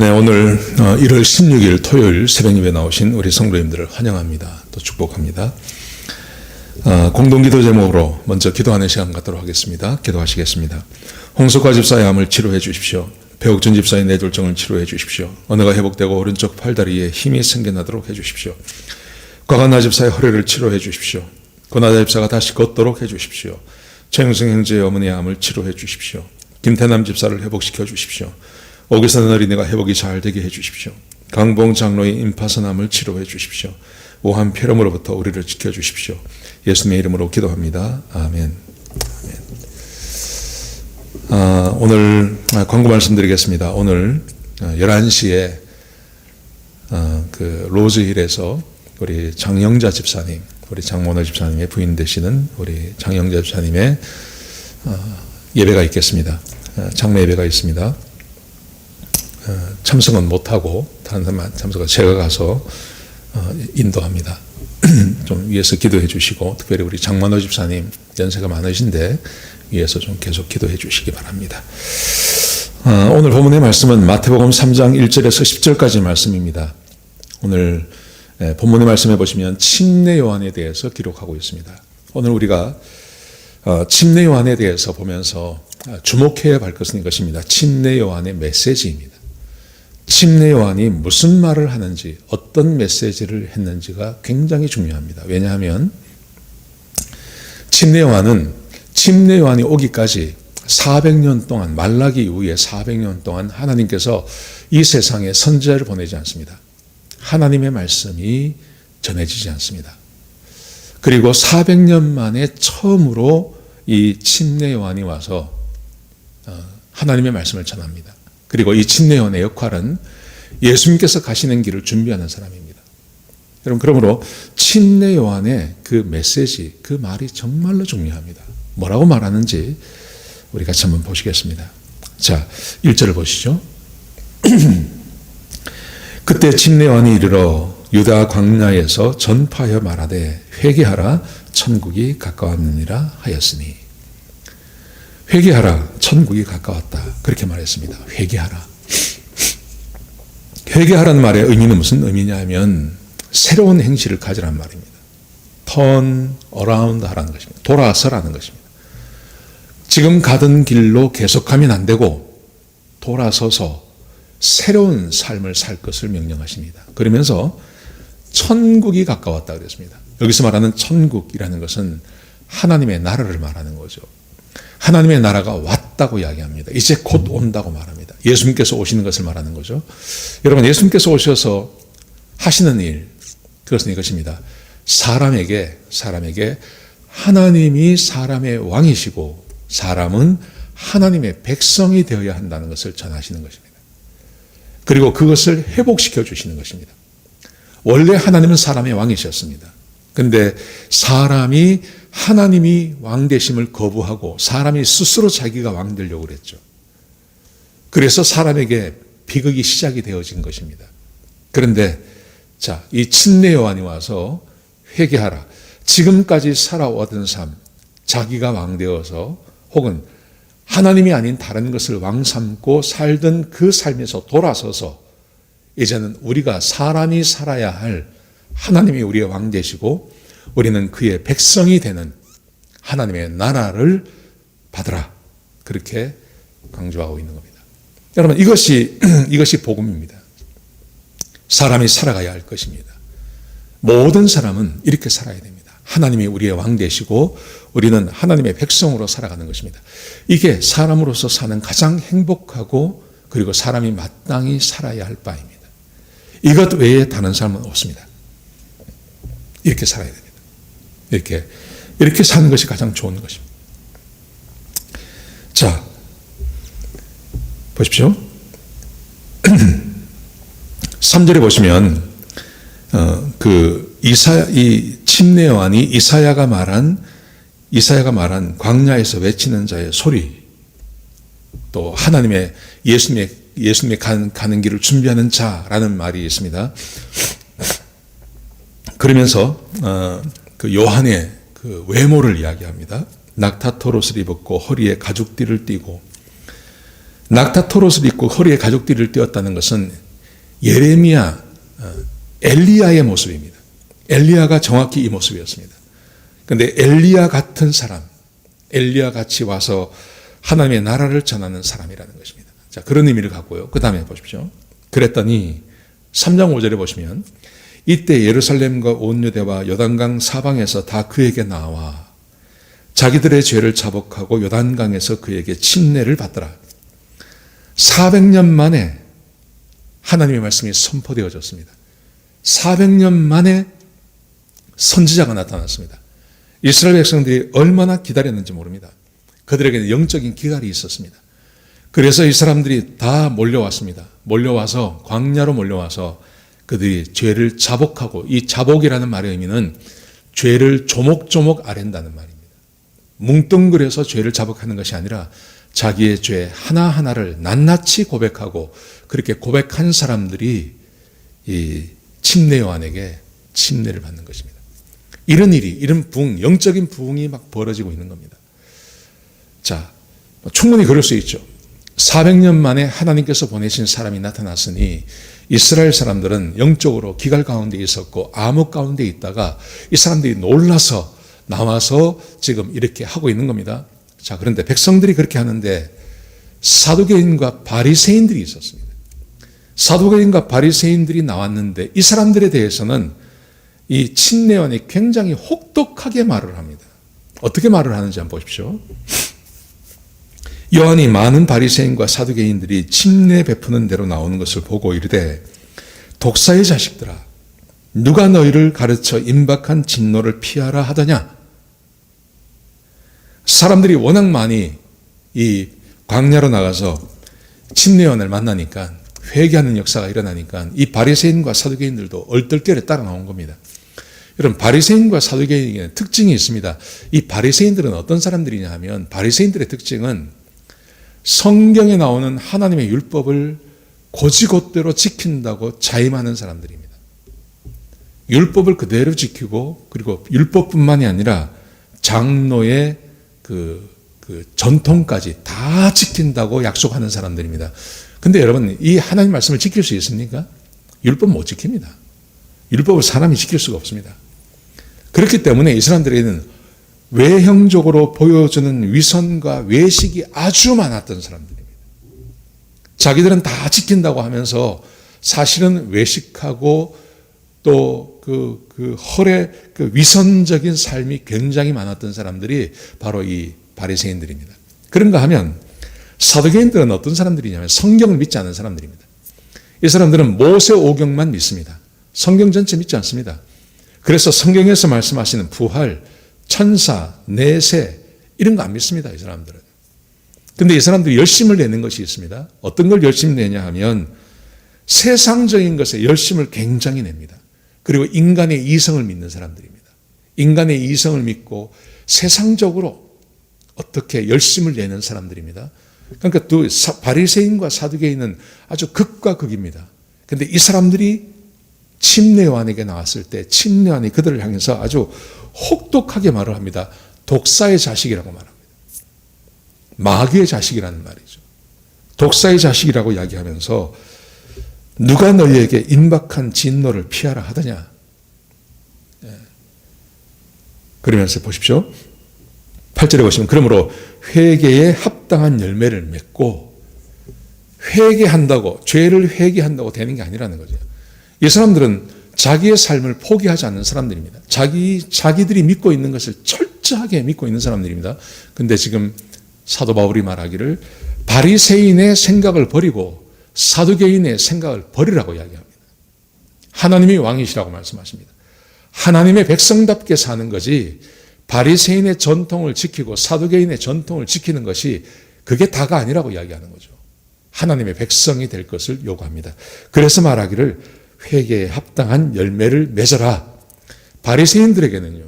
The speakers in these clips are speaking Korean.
네, 오늘 1월 16일 토요일 새벽 예배 나오신 우리 성도님들을 환영합니다. 또 축복합니다. 공동기도 제목으로 먼저 기도하는 시간 갖도록 하겠습니다. 기도하시겠습니다. 홍석화 집사의 암을 치료해 주십시오. 배옥준 집사의 뇌졸중을 치료해 주십시오. 언어가 회복되고 오른쪽 팔다리에 힘이 생겨나도록 해 주십시오. 곽한나 집사의 허리를 치료해 주십시오. 권하자 집사가 다시 걷도록 해 주십시오. 최영승 형제의 어머니의 암을 치료해 주십시오. 김태남 집사를 회복시켜 주십시오. 오기선 어린이가 회복이 잘 되게 해 주십시오. 강봉 장로의 임파선암을 치료해 주십시오. 오한 폐렴으로부터 우리를 지켜 주십시오. 예수님의 이름으로 기도합니다. 아멘. 오늘 광고 말씀드리겠습니다. 오늘 11시에 그 로즈힐에서 우리 장영자 집사님, 우리 장모너 집사님의 부인 되시는 우리 장영자 집사님의 예배가 있겠습니다. 장례 예배가 있습니다. 참석은 못하고 다른 사람만 참석을 제가 가서 인도합니다. 좀 위에서 기도해 주시고, 특별히 우리 장만호 집사님 연세가 많으신데 위에서 좀 계속 기도해 주시기 바랍니다. 오늘 본문의 말씀은 마태복음 3장 1절에서 10절까지 말씀입니다. 오늘 본문의 말씀해 보시면 침례 요한에 대해서 기록하고 있습니다. 오늘 우리가 침례 요한에 대해서 보면서 주목해야 할 것은 이것입니다. 침례 요한의 메시지입니다. 침례 요한이 무슨 말을 하는지, 어떤 메시지를 했는지가 굉장히 중요합니다. 왜냐하면 침례 요한이 오기까지 400년 동안, 말라기 이후에 400년 동안 하나님께서 이 세상에 선지자를 보내지 않습니다. 하나님의 말씀이 전해지지 않습니다. 그리고 400년 만에 처음으로 이 침례 요한이 와서 하나님의 말씀을 전합니다. 그리고 이 침례 요한의 역할은 예수님께서 가시는 길을 준비하는 사람입니다. 여러분, 그러므로 침례 요한의 그 메시지, 그 말이 정말로 중요합니다. 뭐라고 말하는지 우리 같이 한번 보시겠습니다. 자, 1절을 보시죠. 그때 침례 요한이 이르러 유다 광야에서 전파하여 말하되 회개하라 천국이 가까웠느니라 하였으니, 회개하라 천국이 가까웠다, 그렇게 말했습니다. 회개하라. 회개하라는 말의 의미는 무슨 의미냐 하면 새로운 행실을 가지란 말입니다. turn around 하라는 것입니다. 돌아서라는 것입니다. 지금 가던 길로 계속하면 안 되고 돌아서서 새로운 삶을 살 것을 명령하십니다. 그러면서 천국이 가까웠다 그랬습니다. 여기서 말하는 천국이라는 것은 하나님의 나라를 말하는 거죠. 하나님의 나라가 왔다고 이야기합니다. 이제 곧 온다고 말합니다. 예수님께서 오시는 것을 말하는 거죠. 여러분, 예수님께서 오셔서 하시는 일, 그것은 이것입니다. 사람에게 하나님이 사람의 왕이시고 사람은 하나님의 백성이 되어야 한다는 것을 전하시는 것입니다. 그리고 그것을 회복시켜 주시는 것입니다. 원래 하나님은 사람의 왕이셨습니다. 그런데 사람이 하나님이 왕 되심을 거부하고 사람이 스스로 자기가 왕 되려고 그랬죠. 그래서 사람에게 비극이 시작이 되어진 것입니다. 그런데 자, 이 침례 요한이 와서 회개하라. 지금까지 살아오던 삶, 자기가 왕 되어서 혹은 하나님이 아닌 다른 것을 왕 삼고 살던 그 삶에서 돌아서서 이제는 우리가 사람이 살아야 할 하나님이 우리의 왕 되시고 우리는 그의 백성이 되는 하나님의 나라를 받으라, 그렇게 강조하고 있는 겁니다. 여러분, 이것이 복음입니다. 사람이 살아가야 할 것입니다. 모든 사람은 이렇게 살아야 됩니다. 하나님이 우리의 왕 되시고 우리는 하나님의 백성으로 살아가는 것입니다. 이게 사람으로서 사는 가장 행복하고 그리고 사람이 마땅히 살아야 할 바입니다. 이것 외에 다른 삶은 없습니다. 이렇게 살아야 됩니다. 이렇게 사는 것이 가장 좋은 것입니다. 자, 보십시오. 3절에 보시면 이 침례 요한이 이사야가 말한 광야에서 외치는 자의 소리, 또 하나님의 예수님의 가는 길을 준비하는 자라는 말이 있습니다. 그러면서 그 요한의 그 외모를 이야기합니다. 낙타토 옷을 입었고 허리에 가죽띠를 띠고 낙타토롯을 입고 허리에 가죽띠를 띄었다는 것은 예레미야, 엘리야의 모습입니다. 엘리야가 정확히 이 모습이었습니다. 그런데 엘리야 같은 사람, 엘리야 같이 와서 하나님의 나라를 전하는 사람이라는 것입니다. 자, 그런 의미를 갖고요. 그 다음에 보십시오. 그랬더니 3장 5절에 보시면 이때 예루살렘과 온 유대와 요단강 사방에서 다 그에게 나와 자기들의 죄를 자복하고 요단강에서 그에게 침례를 받더라. 400년 만에 하나님의 말씀이 선포되어졌습니다. 400년 만에 선지자가 나타났습니다. 이스라엘 백성들이 얼마나 기다렸는지 모릅니다. 그들에게는 영적인 기갈이 있었습니다. 그래서 이 사람들이 다 몰려왔습니다. 몰려와서 광야로 몰려와서 그들이 죄를 자복하고, 이 자복이라는 말의 의미는 죄를 조목조목 아랜다는 말입니다. 뭉뚱그려서 죄를 자복하는 것이 아니라 자기의 죄 하나하나를 낱낱이 고백하고, 그렇게 고백한 사람들이 이 침례 요한에게 침례를 받는 것입니다. 이런 일이, 이런 부흥, 영적인 부흥이 막 벌어지고 있는 겁니다. 자, 충분히 그럴 수 있죠. 400년 만에 하나님께서 보내신 사람이 나타났으니 이스라엘 사람들은 영적으로 기갈 가운데 있었고 암흑 가운데 있다가 이 사람들이 놀라서 나와서 지금 이렇게 하고 있는 겁니다. 자, 그런데 백성들이 그렇게 하는데 사두개인과 바리새인들이 있었습니다. 사두개인과 바리새인들이 나왔는데 이 사람들에 대해서는 이 침례 요한이 굉장히 혹독하게 말을 합니다. 어떻게 말을 하는지 한번 보십시오. 요한이 많은 바리새인과 사두개인들이 침례 베푸는 대로 나오는 것을 보고 이르되 독사의 자식들아, 누가 너희를 가르쳐 임박한 진노를 피하라 하더냐. 사람들이 워낙 많이 이 광야로 나가서 침례 요한을 만나니까, 회개하는 역사가 일어나니까 이 바리새인과 사두개인들도 얼떨결에 따라 나온 겁니다. 여러분, 바리새인과 사두개인에게는 특징이 있습니다. 이 바리새인들은 어떤 사람들이냐 하면, 바리새인들의 특징은 성경에 나오는 하나님의 율법을 곧이곧대로 지킨다고 자임하는 사람들입니다. 율법을 그대로 지키고, 그리고 율법뿐만이 아니라 장로의 그 전통까지 다 지킨다고 약속하는 사람들입니다. 근데 여러분, 이 하나님 말씀을 지킬 수 있습니까? 율법 못 지킵니다. 율법을 사람이 지킬 수가 없습니다. 그렇기 때문에 이 사람들에게는 외형적으로 보여주는 위선과 외식이 아주 많았던 사람들입니다. 자기들은 다 지킨다고 하면서 사실은 외식하고 또 그 헐의 그 위선적인 삶이 굉장히 많았던 사람들이 바로 이 바리새인들입니다. 그런가 하면 사두개인들은 어떤 사람들이냐면 성경을 믿지 않는 사람들입니다. 이 사람들은 모세 오경만 믿습니다. 성경 전체 믿지 않습니다. 그래서 성경에서 말씀하시는 부활, 천사, 내세 이런 거 안 믿습니다. 이 사람들은. 그런데 이 사람들이 열심을 내는 것이 있습니다. 어떤 걸 열심히 내냐 하면 세상적인 것에 열심을 굉장히 냅니다. 그리고 인간의 이성을 믿는 사람들입니다. 인간의 이성을 믿고 세상적으로 어떻게 열심을 내는 사람들입니다. 그러니까 또 바리새인과 사두개인은 아주 극과 극입니다. 그런데 이 사람들이 침례 요한에게 나왔을 때 침례 요한이 그들을 향해서 아주 혹독하게 말을 합니다. 독사의 자식이라고 말합니다. 마귀의 자식이라는 말이죠. 독사의 자식이라고 이야기하면서 누가 너희에게 임박한 진노를 피하라 하더냐. 그러면서 보십시오. 8절에 보시면 그러므로 회개에 합당한 열매를 맺고, 회개한다고, 죄를 회개한다고 되는 게 아니라는 거죠. 이 사람들은 자기의 삶을 포기하지 않는 사람들입니다. 자기들이 믿고 있는 것을 철저하게 믿고 있는 사람들입니다. 근데 지금 사도 바울이 말하기를 바리새인의 생각을 버리고 사두개인의 생각을 버리라고 이야기합니다. 하나님이 왕이시라고 말씀하십니다. 하나님의 백성답게 사는 것이 바리새인의 전통을 지키고 사두개인의 전통을 지키는 것이 그게 다가 아니라고 이야기하는 거죠. 하나님의 백성이 될 것을 요구합니다. 그래서 말하기를 회개에 합당한 열매를 맺어라. 바리새인들에게는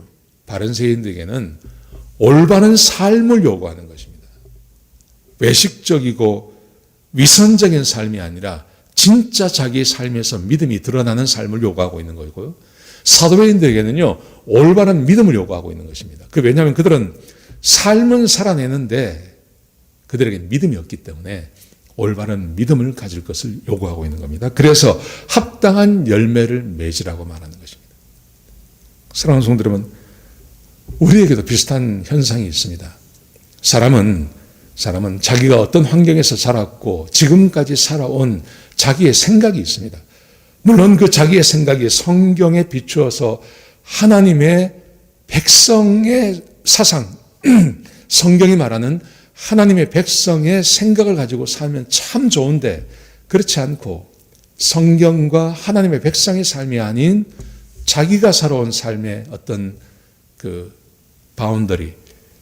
올바른 삶을 요구하는 것입니다. 외식적이고 위선적인 삶이 아니라 진짜 자기의 삶에서 믿음이 드러나는 삶을 요구하고 있는 거고요. 사도개인들에게는요, 올바른 믿음을 요구하고 있는 것입니다. 왜냐하면 그들은 삶은 살아내는데 그들에게 믿음이 없기 때문에 올바른 믿음을 가질 것을 요구하고 있는 겁니다. 그래서 합당한 열매를 맺으라고 말하는 것입니다. 사랑하는 성도 여러분, 우리에게도 비슷한 현상이 있습니다. 사람은 자기가 어떤 환경에서 자랐고 지금까지 살아온 자기의 생각이 있습니다. 물론 그 자기의 생각이 성경에 비추어서 하나님의 백성의 사상, 성경이 말하는 하나님의 백성의 생각을 가지고 살면 참 좋은데, 그렇지 않고 성경과 하나님의 백성의 삶이 아닌 자기가 살아온 삶의 어떤 그 바운더리,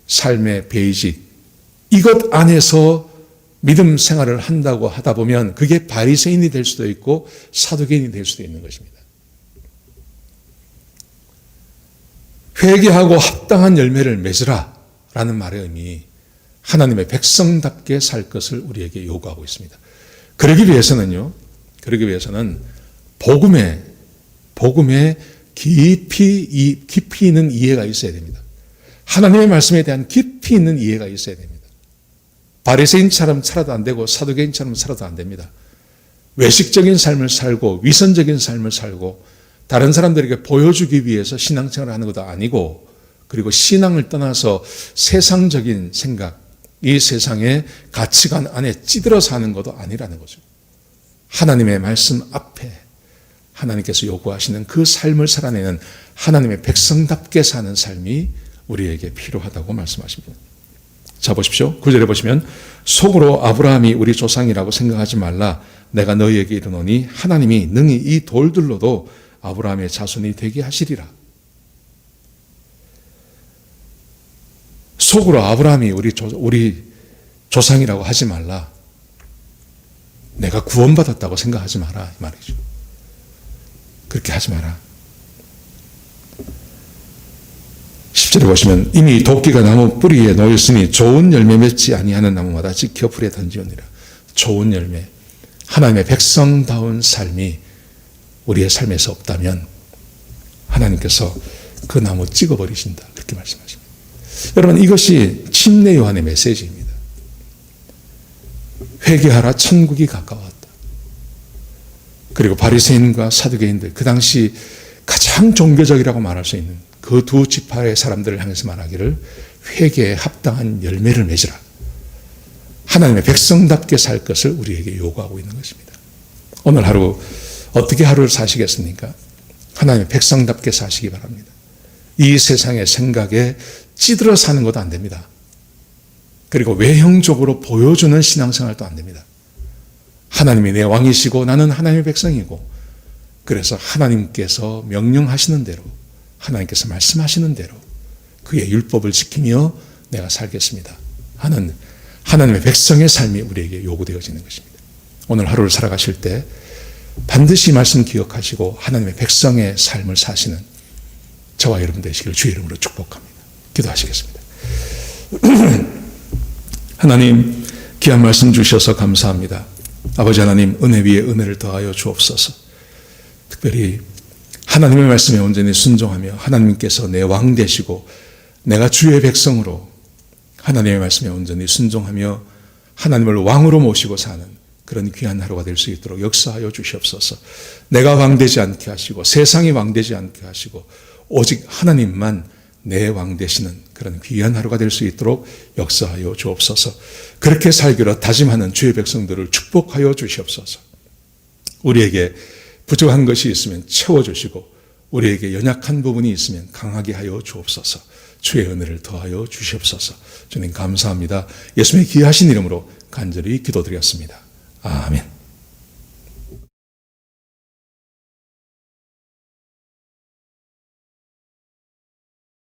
삶의 베이직, 이것 안에서 믿음 생활을 한다고 하다 보면 그게 바리새인이 될 수도 있고 사두개인이 될 수도 있는 것입니다. 회개하고 합당한 열매를 맺으라 라는 말의 의미, 하나님의 백성답게 살 것을 우리에게 요구하고 있습니다. 그러기 위해서는 복음에 깊이 있는 이해가 있어야 됩니다. 하나님의 말씀에 대한 깊이 있는 이해가 있어야 됩니다. 바리새인처럼 살아도 안 되고 사두개인처럼 살아도 안 됩니다. 외식적인 삶을 살고 위선적인 삶을 살고 다른 사람들에게 보여주기 위해서 신앙생활을 하는 것도 아니고, 그리고 신앙을 떠나서 세상적인 생각, 이 세상의 가치관 안에 찌들어 사는 것도 아니라는 거죠. 하나님의 말씀 앞에 하나님께서 요구하시는 그 삶을 살아내는 하나님의 백성답게 사는 삶이 우리에게 필요하다고 말씀하십니다. 자, 보십시오. 9절에 보시면 속으로 아브라함이 우리 조상이라고 생각하지 말라. 내가 너희에게 이르노니 하나님이 능히 이 돌들로도 아브라함의 자손이 되게 하시리라. 속으로 아브라함이 우리 조상이라고 하지 말라. 내가 구원받았다고 생각하지 마라, 이 말이죠. 그렇게 하지 마라. 10절에 보시면 이미 도끼가 나무 뿌리에 놓였으니 좋은 열매 맺지 아니하는 나무마다 지켜 불에 던지오니라. 좋은 열매, 하나님의 백성다운 삶이 우리의 삶에서 없다면 하나님께서 그 나무 찍어버리신다, 그렇게 말씀하십니다. 여러분, 이것이 침례 요한의 메시지입니다. 회개하라, 천국이 가까웠다. 그리고 바리새인과 사두개인들, 그 당시 가장 종교적이라고 말할 수 있는 그 두 지파의 사람들을 향해서 말하기를 회개에 합당한 열매를 맺으라. 하나님의 백성답게 살 것을 우리에게 요구하고 있는 것입니다. 오늘 하루 어떻게 하루를 사시겠습니까? 하나님의 백성답게 사시기 바랍니다. 이 세상의 생각에 찌들어 사는 것도 안 됩니다. 그리고 외형적으로 보여주는 신앙생활도 안 됩니다. 하나님이 내 왕이시고 나는 하나님의 백성이고, 그래서 하나님께서 명령하시는 대로, 하나님께서 말씀하시는 대로 그의 율법을 지키며 내가 살겠습니다 하는 하나님의 백성의 삶이 우리에게 요구되어지는 것입니다. 오늘 하루를 살아가실 때 반드시 말씀 기억하시고 하나님의 백성의 삶을 사시는 저와 여러분 되시기를 주의 이름으로 축복합니다. 기도하시겠습니다. 하나님, 귀한 말씀 주셔서 감사합니다. 아버지 하나님, 은혜 위에 은혜를 더하여 주옵소서. 특별히 하나님의 말씀에 온전히 순종하며 하나님께서 내 왕 되시고 내가 주의 백성으로 하나님의 말씀에 온전히 순종하며 하나님을 왕으로 모시고 사는 그런 귀한 하루가 될 수 있도록 역사하여 주시옵소서. 내가 왕 되지 않게 하시고 세상이 왕 되지 않게 하시고 오직 하나님만 내 왕 되시는 그런 귀한 하루가 될 수 있도록 역사하여 주옵소서. 그렇게 살기로 다짐하는 주의 백성들을 축복하여 주시옵소서. 우리에게 부족한 것이 있으면 채워주시고 우리에게 연약한 부분이 있으면 강하게 하여 주옵소서. 주의 은혜를 더하여 주시옵소서. 주님 감사합니다. 예수님의 귀하신 이름으로 간절히 기도드렸습니다. 아멘.